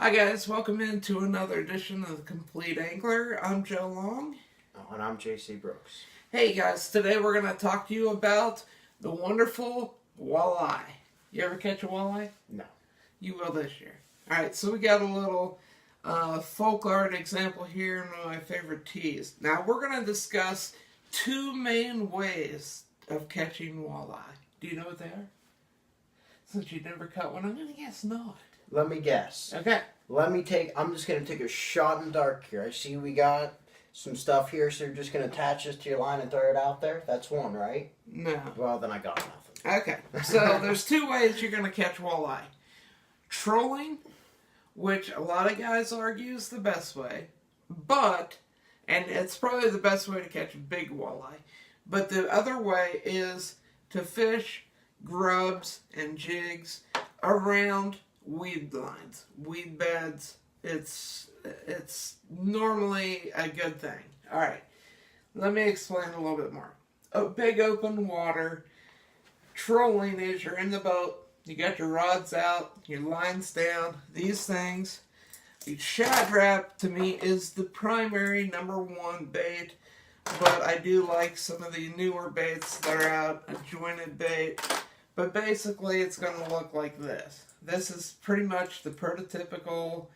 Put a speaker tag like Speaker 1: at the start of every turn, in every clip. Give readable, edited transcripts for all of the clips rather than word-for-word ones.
Speaker 1: Hi guys, welcome into another edition of The Complete Angler. I'm Joe Long.
Speaker 2: And I'm JC Brooks.
Speaker 1: Hey guys, today we're going to talk to you about the wonderful walleye. You ever catch a walleye?
Speaker 2: No.
Speaker 1: You will this year. Alright, so we got a little folk art example here in one of my favorite teas. Now we're going to discuss two main ways of catching walleye. Do you know what they are? Since you never caught one, I'm going to guess not.
Speaker 2: Let me guess.
Speaker 1: Okay.
Speaker 2: I'm just going to take a shot in the dark here. I see we got some stuff here, so you're just going to attach this to your line and throw it out there? That's one, right?
Speaker 1: No.
Speaker 2: Well, then I got nothing.
Speaker 1: Okay. So there's two ways you're going to catch walleye. Trolling, which a lot of guys argue is the best way, and it's probably the best way to catch a big walleye, but the other way is to fish grubs and jigs around weed lines, weed beds. It's normally a good thing. All right, let me explain a little bit more. A big open water, trolling is you're in the boat, you got your rods out, your lines down, these things. Shad Rap to me is the primary number one bait, but I do like some of the newer baits that are out, a jointed bait. But basically, it's going to look like this. This is pretty much the prototypical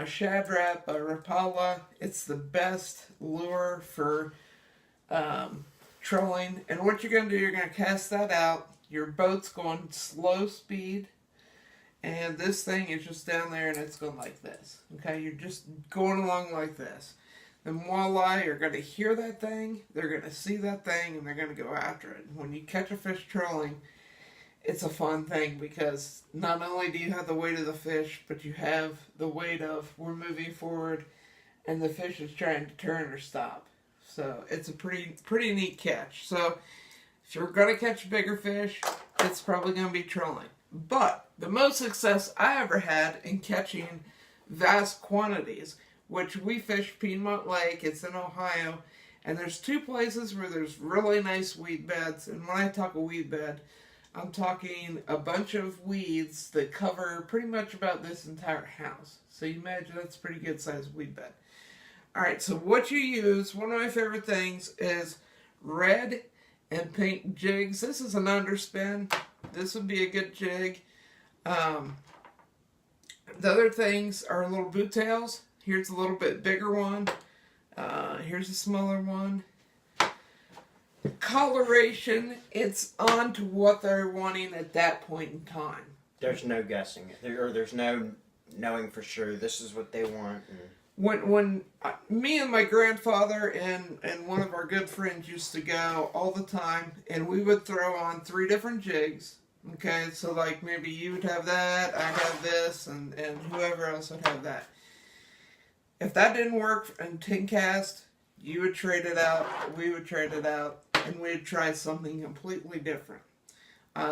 Speaker 1: Shad Rap Rapala. It's the best lure for trolling. And what you're going to do, you're going to cast that out. Your boat's going slow speed. And this thing is just down there and it's going like this. Okay, you're just going along like this. The walleye are going to hear that thing, they're going to see that thing, and they're going to go after it. When you catch a fish trolling, it's a fun thing because not only do you have the weight of the fish, but you have the weight of we're moving forward and the fish is trying to turn or stop. So it's a pretty neat catch. So if you're going to catch bigger fish, it's probably going to be trolling. But the most success I ever had in catching vast quantities, which we fish Piedmont Lake, it's in Ohio, and there's two places where there's really nice weed beds. And when I talk a weed bed, I'm talking a bunch of weeds that cover pretty much about this entire house. So you imagine that's a pretty good sized weed bed. Alright, so what you use, one of my favorite things is red and pink jigs. This is an underspin. This would be a good jig. The other things are little boot tails. Here's a little bit bigger one. Here's a smaller one. Coloration, it's on to what they're wanting at that point in time.
Speaker 2: There's no guessing it. There's no knowing for sure this is what they want.
Speaker 1: When me and my grandfather and one of our good friends used to go all the time, and we would throw on 3 different jigs. Okay, so like maybe you would have that, I'd have this, and whoever else would have that. If that didn't work in 10 cast, you would trade it out, we would trade it out, and we'd try something completely different.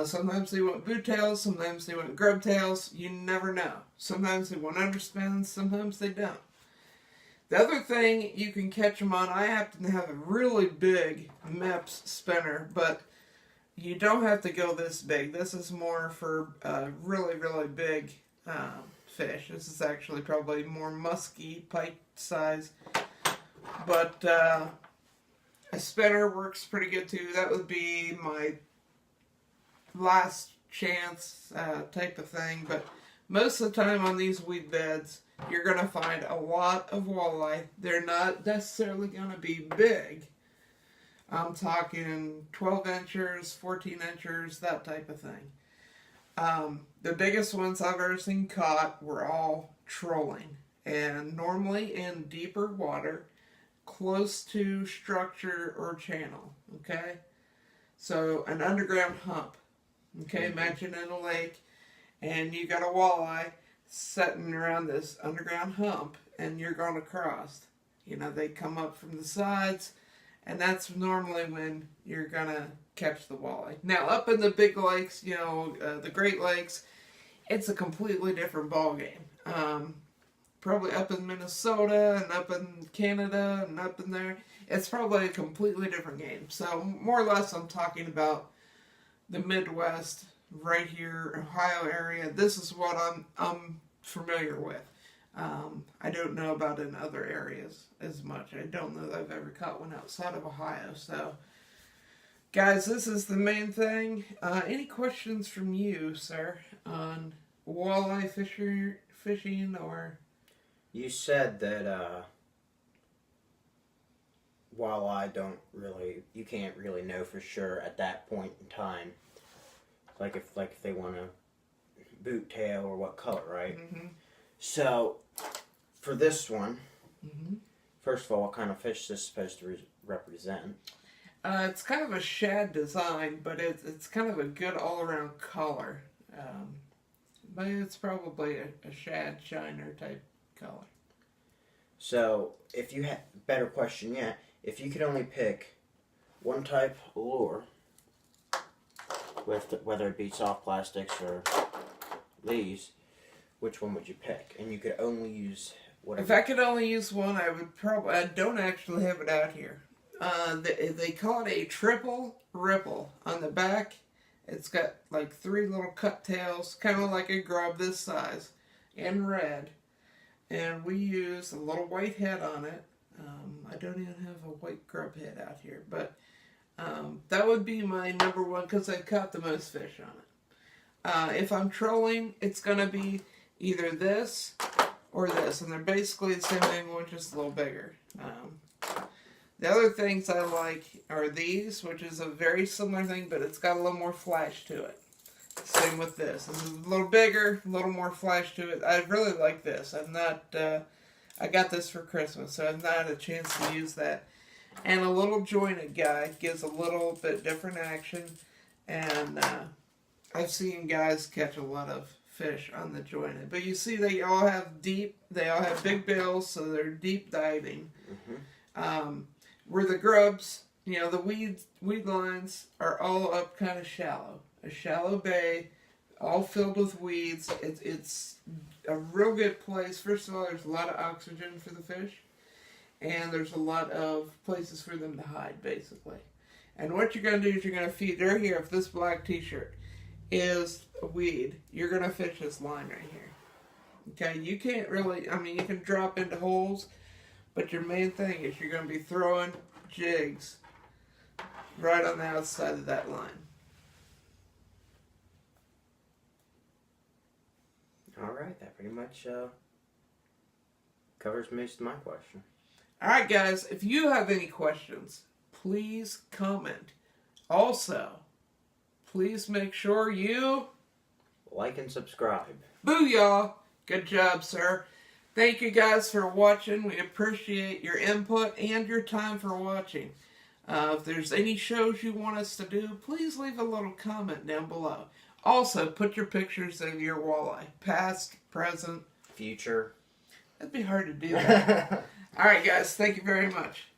Speaker 1: Sometimes they want boot tails, sometimes they want grub tails, you never know. Sometimes they want underspins, sometimes they don't. The other thing you can catch them on, I happen to have a really big MEPS spinner, but you don't have to go this big. This is more for really, really big fish. This is actually probably more musky, pike size. But a spinner works pretty good too. That would be my last chance type of thing. But most of the time on these weed beds, you're going to find a lot of walleye. They're not necessarily going to be big. I'm talking 12 inchers, 14 inchers, that type of thing. The biggest ones I've ever seen caught were all trolling. And normally in deeper water, close to structure or channel. Okay? So an underground hump. Okay, imagine in a lake, and you got a walleye sitting around this underground hump, and you're going across. You know, they come up from the sides, and that's normally when you're going to catch the walleye. Now, up in the big lakes, you know, the Great Lakes, it's a completely different ballgame. Probably up in Minnesota and up in Canada and up in there, it's probably a completely different game. So, more or less, I'm talking about the Midwest, right here, Ohio area. This is what I'm familiar with. I don't know about in other areas as much. I don't know that I've ever caught one outside of Ohio. So, guys, this is the main thing. Any questions from you, sir, on walleye fishing or?
Speaker 2: You said that walleye you can't really know for sure at that point in time. Like if they want to boot tail or what color, right?
Speaker 1: Mm-hmm.
Speaker 2: So, for this one,
Speaker 1: Mm-hmm.
Speaker 2: first of all, what kind of fish is this supposed to represent?
Speaker 1: It's kind of a shad design, but it's kind of a good all-around color. But it's probably a shad shiner type color.
Speaker 2: So, if you had better question yet, if you could only pick one type of lure, whether it be soft plastics or these, which one would you pick? And you could only use whatever.
Speaker 1: If I could only use one, I would probably. I don't actually have it out here. They call it a triple ripple. On the back, it's got like 3 little cut tails, kind of like a grub this size, in red. And we use a little white head on it. I don't even have a white grub head out here, but that would be my number one because I've caught the most fish on it. If I'm trolling, it's going to be either this or this, and they're basically the same thing, one just a little bigger. The other things I like are these, which is a very similar thing, but it's got a little more flash to it. Same with this. This is a little bigger, a little more flash to it. I really like this. I got this for Christmas, so I've not had a chance to use that. And a little jointed guy gives a little bit different action, and I've seen guys catch a lot of fish on the jointed. But you see, they all have big bills, so they're deep diving.
Speaker 2: Mm-hmm.
Speaker 1: Where the grubs, the weed lines are all up kind of shallow. A shallow bay, all filled with weeds. It's a real good place. First of all, there's a lot of oxygen for the fish, and there's a lot of places for them to hide, basically. And what you're going to do is you're going to feed, right here, if this black t-shirt is a weed, you're going to fish this line right here. Okay, you can't really, you can drop into holes, but your main thing is you're going to be throwing jigs right on the outside of that line.
Speaker 2: Alright, that pretty much covers most of my question.
Speaker 1: Alright guys, if you have any questions, please comment. Also, please make sure you
Speaker 2: like and subscribe.
Speaker 1: Booyah! Good job, sir. Thank you guys for watching. We appreciate your input and your time for watching. If there's any shows you want us to do, please leave a little comment down below. Also, put your pictures of your walleye. Past, present,
Speaker 2: future.
Speaker 1: It'd be hard to do that. Alright guys, thank you very much.